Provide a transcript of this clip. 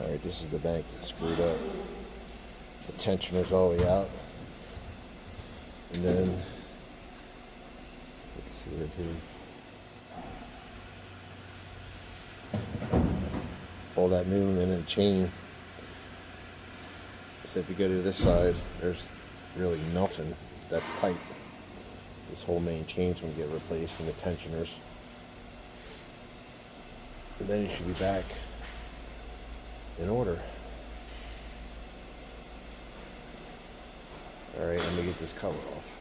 Alright, this is the bank that's screwed up. The tensioner's all the way out. And then, you can see right here, all that movement and chain. So if you go to this side, there's really nothing that's tight. This whole main chain's gonna get replaced and the tensioners. And then you should be back in order. Alright, let me get this cover off.